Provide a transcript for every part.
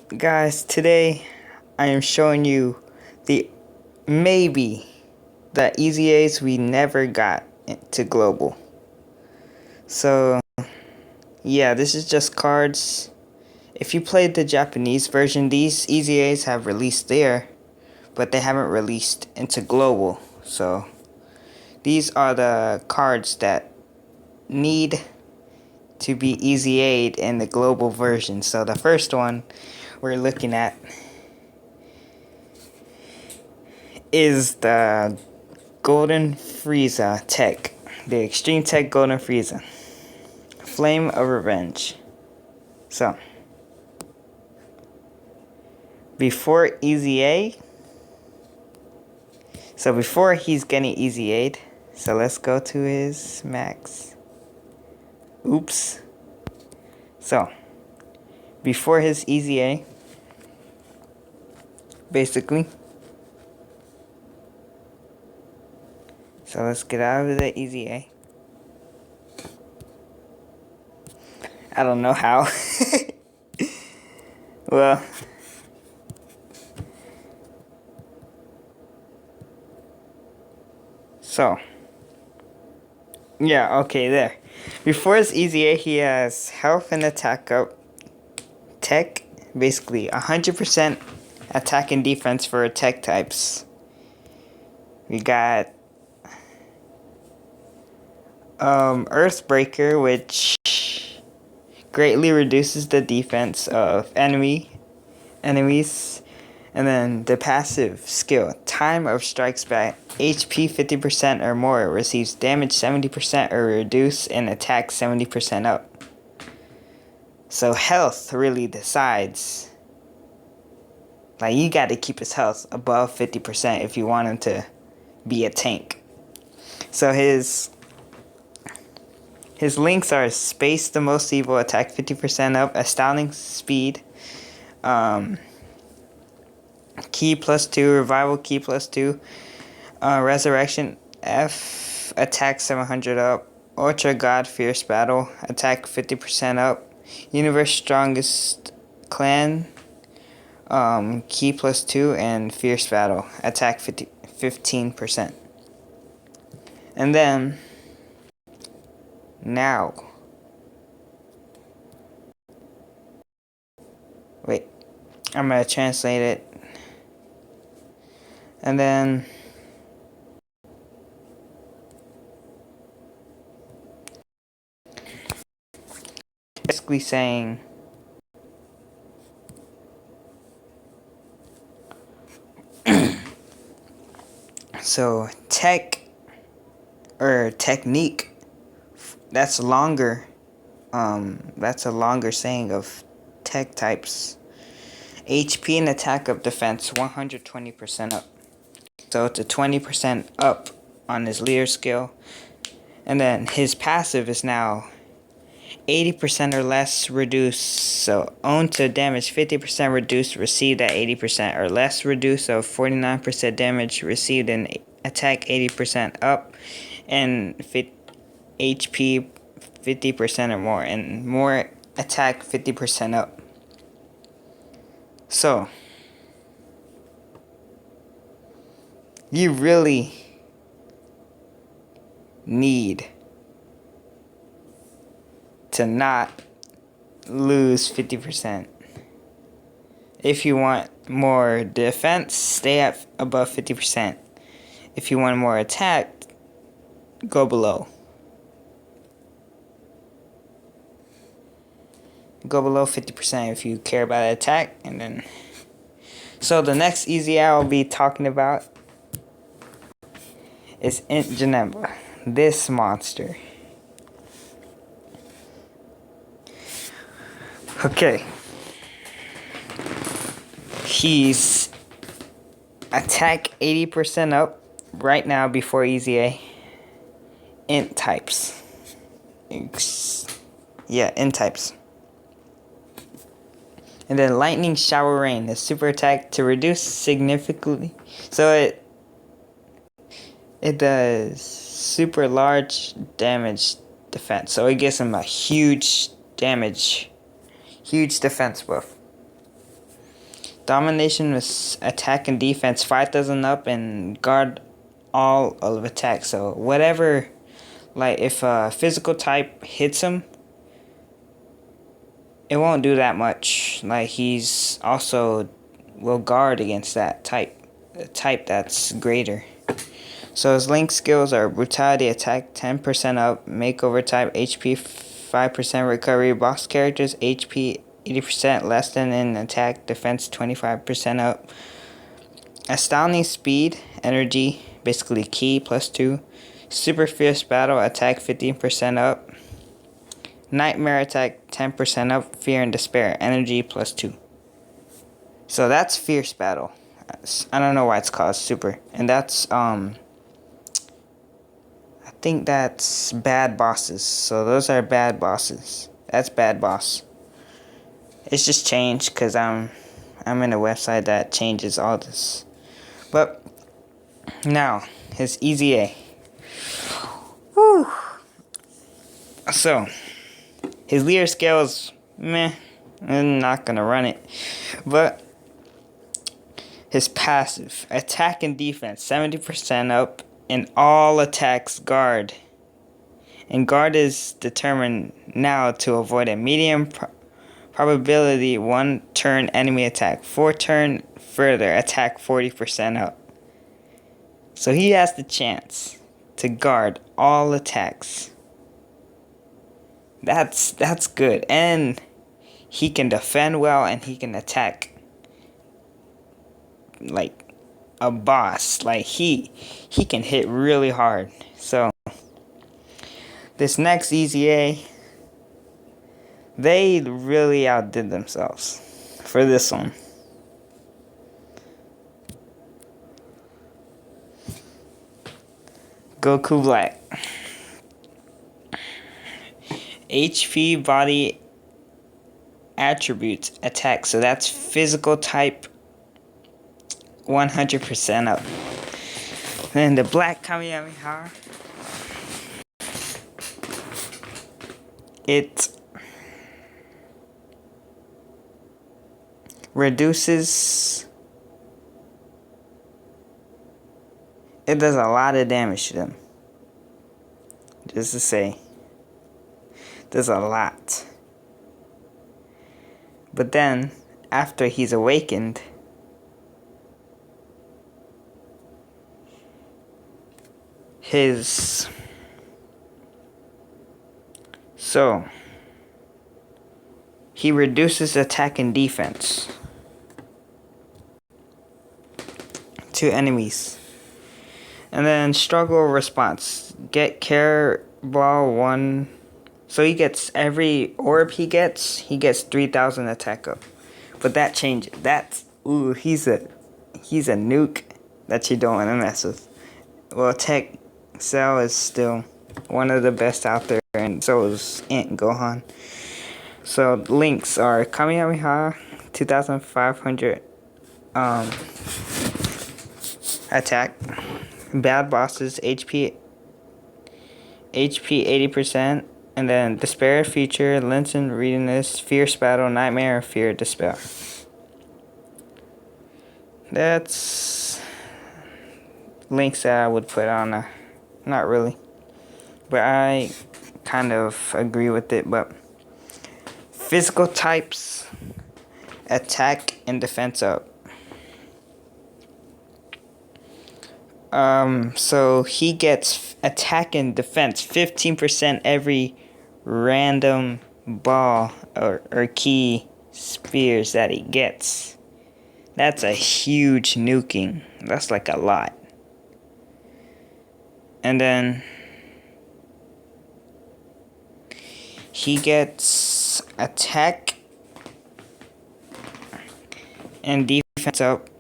Guys, today I am showing you the maybe the EZAs we never got to global. So yeah, this is just cards. If you played the Japanese version, these EZAs have released there, but they haven't released into global. So these are the cards that need to be EZA'd in the global version. So the first one we're looking at is the Golden Frieza Tech. The Extreme Tech Golden Frieza. Flame of Revenge. So, before EZA. So, before he's getting EZA'd. So, let's go to his max. Oops. So, before his EZA. Basically. So, let's get out of the EZA. I don't know how. Well, so yeah, okay, there. Before his EZA, he has health and attack up. Tech, basically 100% attack and defense for tech types. We got Earthbreaker, which greatly reduces the defense of enemies. And then the passive skill, Time of Strikes Back, HP 50% or more, receives damage 70% or reduce and attack 70% up. So health really decides. Like, you got to keep his health above 50% if you want him to be a tank. So his links are Space the Most Evil, attack 50% up, Astounding Speed, Key +2, Revival Key +2, Resurrection F, attack 700 up, Ultra God Fierce Battle, attack 50% up, Universe Strongest Clan, Key +2, and Fierce Battle, attack 15%. And then now, wait, I'm gonna translate it. And then basically saying so tech or technique, that's longer. That's a longer saying of tech types. HP and attack up defense 120% up. So it's a 20% up on his leader skill. And then his passive is now 80% or less reduce. So own to damage 50% reduced, received at 80% or less reduce. So 49% damage received and attack 80% up. And HP 50% or more. And more attack 50% up. So you really need to not lose 50%. If you want more defense, stay at above 50%. If you want more attack, go below. Go below 50% if you care about attack. And then, so the next EZA I'll be talking about is Int Geneva. This monster. Okay. He's attack 80% up right now before EZA. Int types. Yeah, int types. And then Lightning Shower Rain, the super attack to reduce significantly. So it does super large damage defense. So it gives him a huge damage, huge defense buff. Domination with attack and defense 5,000 up and guard all of attack. So whatever, like if a physical type hits him, it won't do that much. Like he's also will guard against that type, a type that's greater. So his link skills are brutality, attack 10% up, makeover type, HP 5% recovery, boss characters HP 80% less than in attack, defense 25% up. Astounding speed, energy, basically key +2. Super fierce battle, attack 15% up. Nightmare attack 10% up, fear and despair, energy +2. So that's fierce battle. I don't know why it's called super. And that's I think that's bad bosses. So those are bad bosses. That's bad boss. It's just changed because I'm in a website that changes all this. But now his EZA. Whew. So his leader scale is meh. I'm not gonna run it. But his passive attack and defense 70% up in all attacks guard. And guard is determined now to avoid a medium probability 1 turn enemy attack. 4 turn further attack 40% up. So he has the chance to guard all attacks. That's good. And he can defend well and he can attack like a boss. Like he can hit really hard. So this next EZA, they really outdid themselves for this one. Goku Black. HP body attributes attack. So that's physical type 100% up. Then the Black Kamehameha. It reduces. It does a lot of damage to them. Just to say. Does a lot. But then, after he's awakened, he reduces attack and defense to enemies. And then struggle response. Get care ball 1. So he gets every orb he gets 3,000 attack up. But that changes. That's he's a nuke that you don't want to mess with. Well, Tech Cell is still one of the best out there, and so is Ant Gohan. So links are Kamehameha 2,500 attack. Bad bosses HP 80%. And then Despair, Future, Linson, Readiness, Fierce Battle, Nightmare, Fear, Despair. That's links that I would put on not really. But I kind of agree with it. But physical types, attack and defense up. So he gets attack and defense 15% every random ball or key spears that he gets. That's a huge nuking. That's like a lot. And then he gets attack and defense up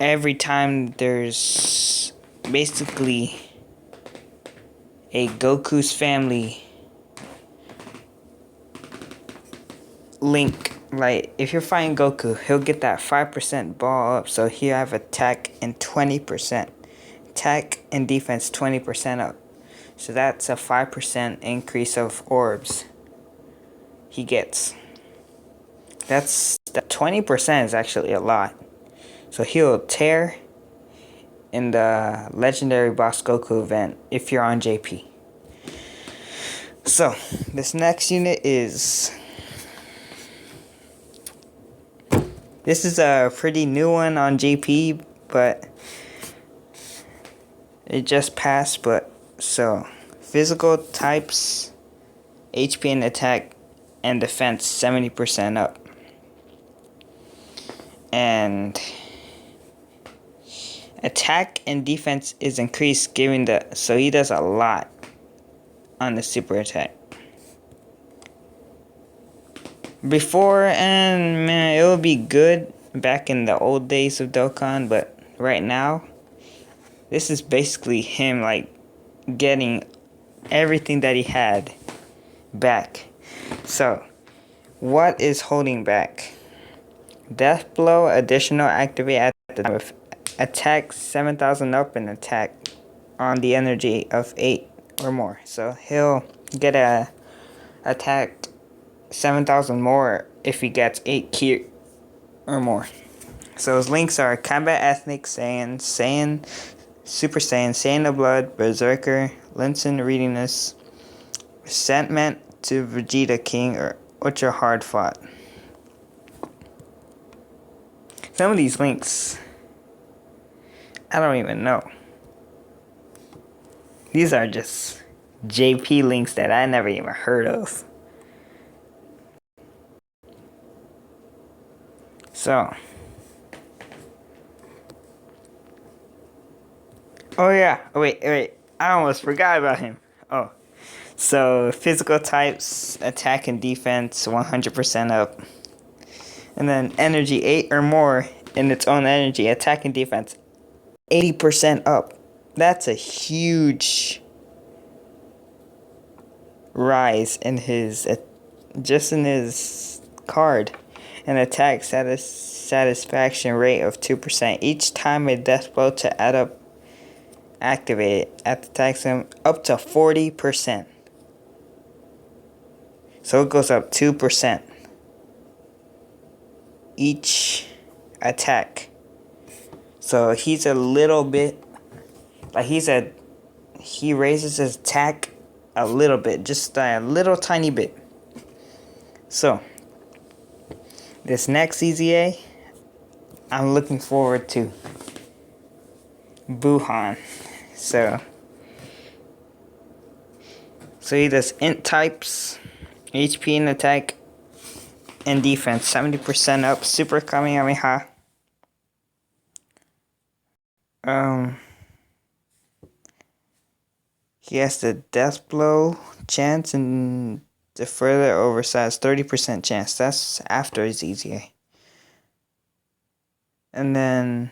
every time there's basically a Goku's family link. Like if you're fighting Goku, he'll get that 5% ball up, so he'll have attack and 20%. Attack and defense 20% up. So that's a 5% increase of orbs he gets. That's 20% is actually a lot. So he'll tear in the legendary boss Goku event if you're on JP. So this next unit is a pretty new one on JP, but it just passed. But so physical types, HP and attack and defense 70% up. And attack and defense is increased giving so he does a lot on the super attack. Before, and man, it would be good back in the old days of Dokkan, but right now this is basically him like getting everything that he had back. So what is holding back? Death blow additional activate at the time of attack 7,000 up and attack on the energy of 8 or more. So he'll get a attack 7,000 more if he gets 8 ki or more. So his links are Combat Ethnic, Saiyan, Super Saiyan, Saiyan of Blood, Berserker, Linson Readiness, Resentment to Vegeta King, or Ultra Hard Fought. Some of these links, I don't even know. These are just JP links that I never even heard of. So, oh yeah, wait, I almost forgot about him. Oh, so physical types, attack and defense 100% up. And then energy 8 or more in its own energy, attack and defense 80% up. That's a huge rise in his, just in his card. An attack satisfaction rate of 2%. Each time a death blow to add up activated at the attacks him up to 40%. So it goes up 2% each attack. So he's a little bit like he raises his attack a little bit, just a little tiny bit. So this next EZA, I'm looking forward to Buhan. So he does int types, HP and attack and defense 70% up, super Kamehameha. He has the death blow chance and the further oversized 30% chance. That's after his EZA. And then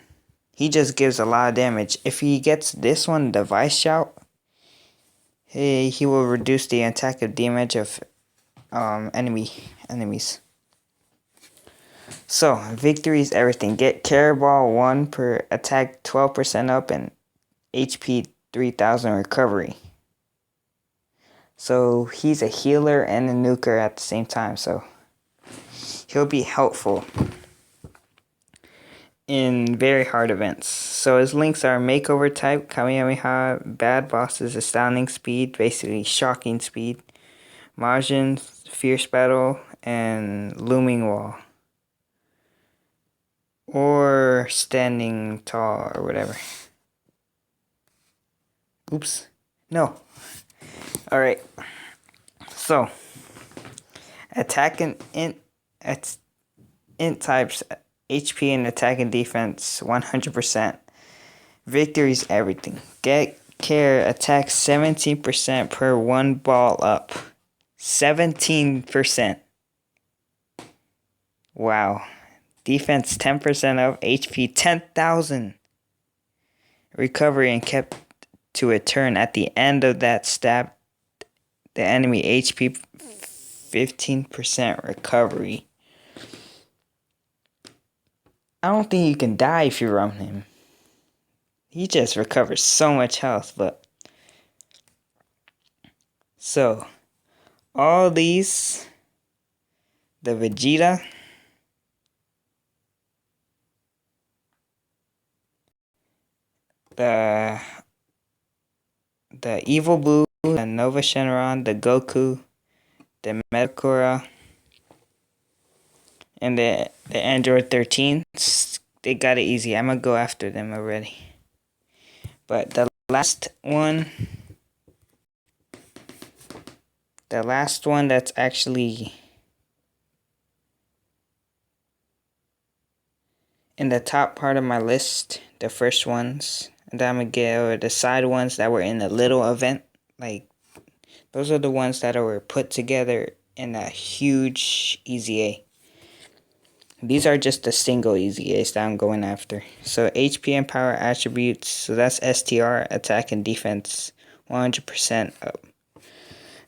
he just gives a lot of damage. If he gets this one, Device Shout, he will reduce the attack of damage of enemies. So victory is everything. Get Care Ball 1 per attack 12% up and HP 3000 recovery. So he's a healer and a nuker at the same time, so he'll be helpful in very hard events. So his links are Makeover Type, Kamehameha, Bad Bosses, Astounding Speed, basically shocking speed, Majin, Fierce Battle, and Looming Wall. Or Standing Tall, or whatever. Oops. No. Alright. So, attack and int types, HP and attack and defense 100%. Victory's everything. Get Care attack 17% per one ball up. 17%. Wow. Defense 10% up. HP 10,000. Recovery and kept to a turn at the end of that stab. The enemy HP 15% recovery. I don't think you can die if you run him. He just recovers so much health, but so all these, the Vegeta, the Evil Blue, the Nova Shenron, the Goku, the Metakura, and the Android 13. They got it easy. I'm gonna go after them already. But the last one that's actually in the top part of my list, the first ones that I'm gonna get, or the side ones that were in a little event, like those are the ones that were put together in a huge EZA. These are just the single EZAs that I'm going after. So HP and power attributes, so that's STR, attack and defense, 100% up.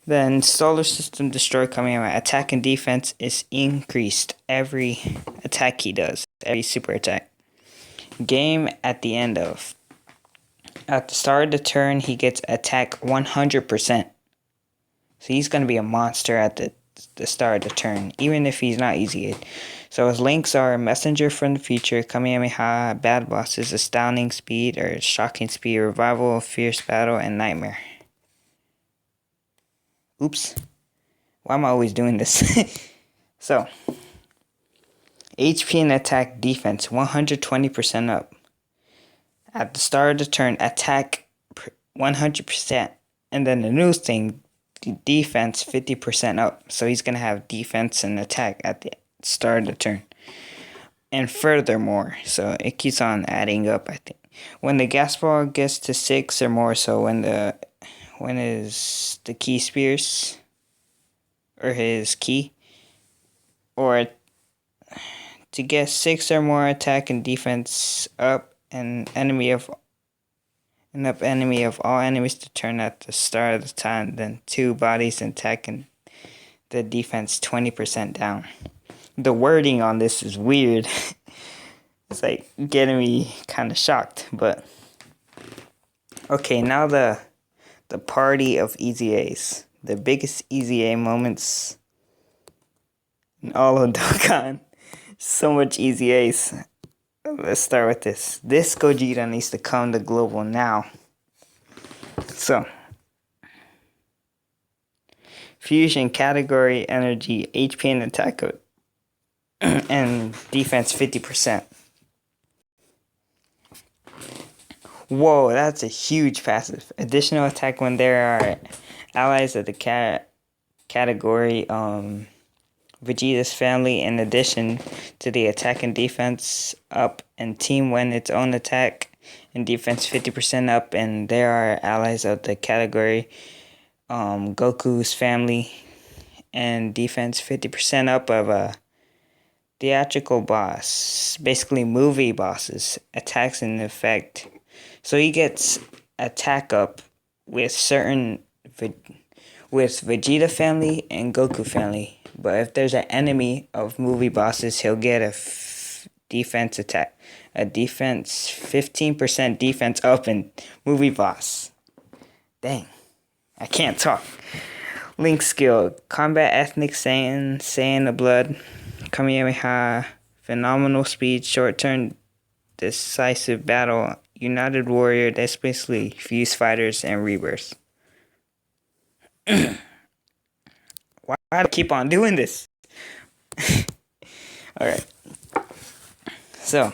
Then Solar System Destroy Kamehameha, attack and defense is increased every attack he does, every super attack. Game at the start of the turn, he gets attack 100%. So he's going to be a monster at the start of the turn, even if he's not easy. So his links are Messenger from the Future, Kamehameha, Bad Bosses, Astounding Speed or Shocking Speed, Revival, Fierce Battle, and Nightmare. Oops. Why am I always doing this? So, HP and attack defense 120% up. At the start of the turn, attack 100%. And then the new thing, defense 50% up. So he's going to have defense and attack at the start of the turn. And furthermore, so it keeps on adding up, I think. When the gas ball gets to 6 or more, so when the key spears or his key, or to get 6 or more attack and defense up, and enemy of all enemies to turn at the start of the time, then 2 bodies and attack and the defense 20% down. The wording on this is weird. It's like getting me kind of shocked, but okay, now the party of EZAs. The biggest EZA moments in all of Dokkan. So much EZAs. Let's start with this. This Gogeta needs to come to global now. So, fusion, category, energy, HP and attack, and defense 50%. Whoa, that's a huge passive. Additional attack when there are allies of the category Vegeta's family, in addition to the attack and defense up, and team when its own attack and defense 50% up, and there are allies of the category Goku's family, and defense 50% up of a theatrical boss, basically movie bosses, attacks in effect. So he gets attack up with certain with Vegeta family and Goku family. But if there's an enemy of movie bosses, he'll get a defense attack. A defense, 15% defense up in movie boss. Dang. I can't talk. Link skill. Combat Ethnic Saiyan the Blood. Kamehameha. Phenomenal speed. Short turn. Decisive battle. United Warrior. That's basically Fuse Fighters and Rebirth. Why do I keep on doing this? Alright. So,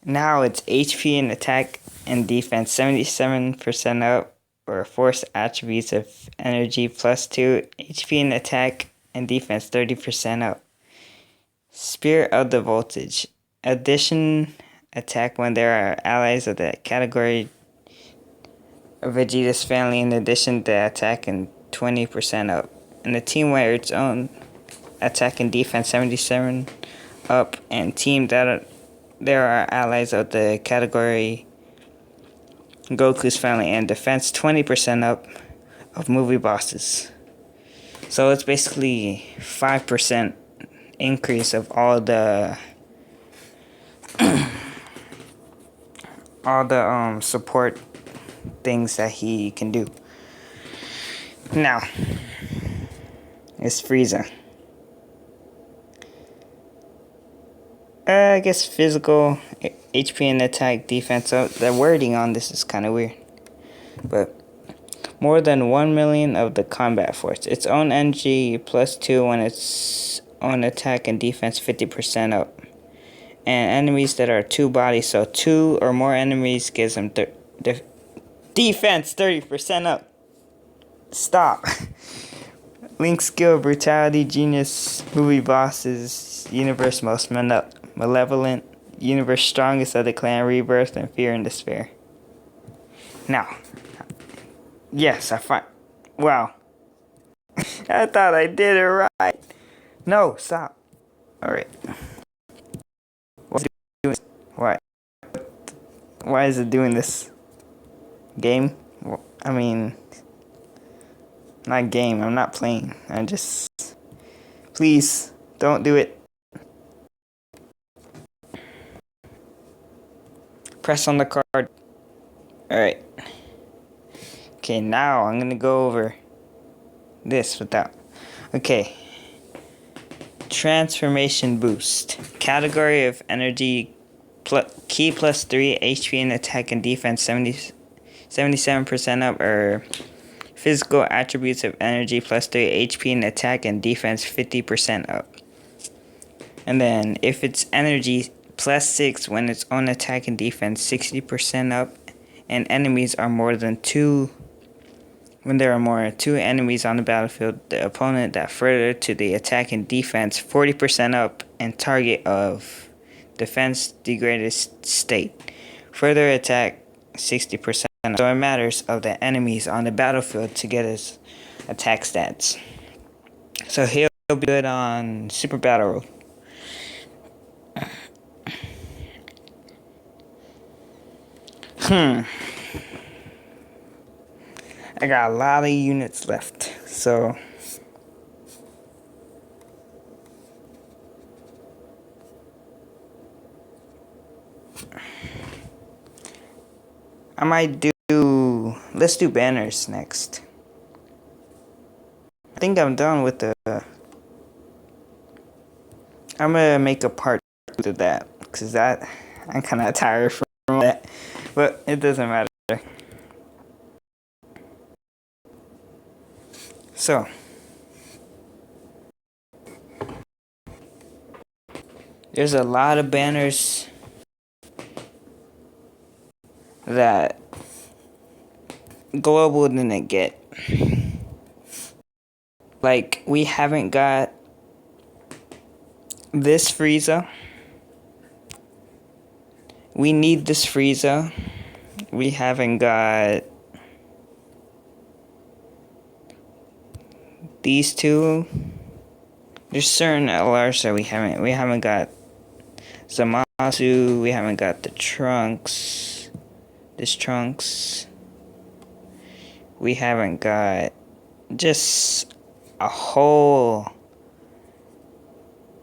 now it's HP and attack and defense 77% up, or force attributes of energy +2. HP and attack and defense 30% up. Spirit of the Voltage. Addition attack when there are allies of the category of Vegeta's family, in addition to attack and 20% up. And the team where its own attack and defense 77 up, and team that there are allies of the category Goku's family, and defense 20% up of movie bosses. So it's basically 5% increase of all the support things that he can do. Now, it's Frieza. I guess physical, HP and attack, defense. So the wording on this is kind of weird. But more than 1 million of the combat force. Its own energy +2 when its own attack and defense 50% up. And enemies that are 2 bodies, so 2 or more enemies gives them defense 30% up. Stop. Link skill, brutality, genius, movie bosses, universe most malevolent, universe strongest of the clan, rebirth, and fear and despair. Now, yes, I find. Wow. I thought I did it right. No, stop. Alright. What's it doing? Why? Why is it doing this? Game? I mean, not game. I'm not playing. I'm just. Please, don't do it. Press on the card. Alright. Okay, now I'm gonna go over this without. Okay. Transformation boost. Category of energy. Key +3, HP and attack and defense 77% up, or physical attributes of energy +3, HP and attack and defense 50% up. And then if it's energy +6 when its own attack and defense 60% up, and enemies are more than 2. When there are more than 2 enemies on the battlefield, the opponent that further to the attack and defense 40% up, and target of defense degraded state. Further attack 60%. So it matters of the enemies on the battlefield to get his attack stats. So he'll be good on Super Battle Road. I got a lot of units left, so I might do. Let's do banners next. I think I'm done with the. I'm gonna make a part 2 of that, because that I'm kind of tired from that, but it doesn't matter. So there's a lot of banners that Global didn't get. Like, we haven't got this Frieza. We need this Frieza. We haven't got these two. There's certain LRs that we haven't got Zamasu, we haven't got the Trunks. This Trunks. We haven't got just a whole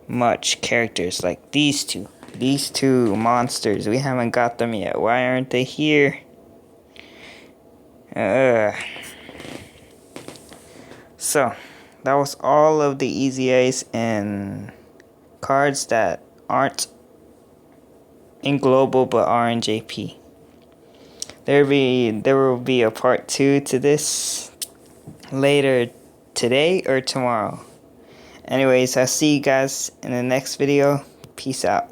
much characters like these two. These two monsters. We haven't got them yet. Why aren't they here? So, that was all of the EZAs and cards that aren't in Global but are in JP. There will be a part 2 to this later today or tomorrow. Anyways, I'll see you guys in the next video. Peace out.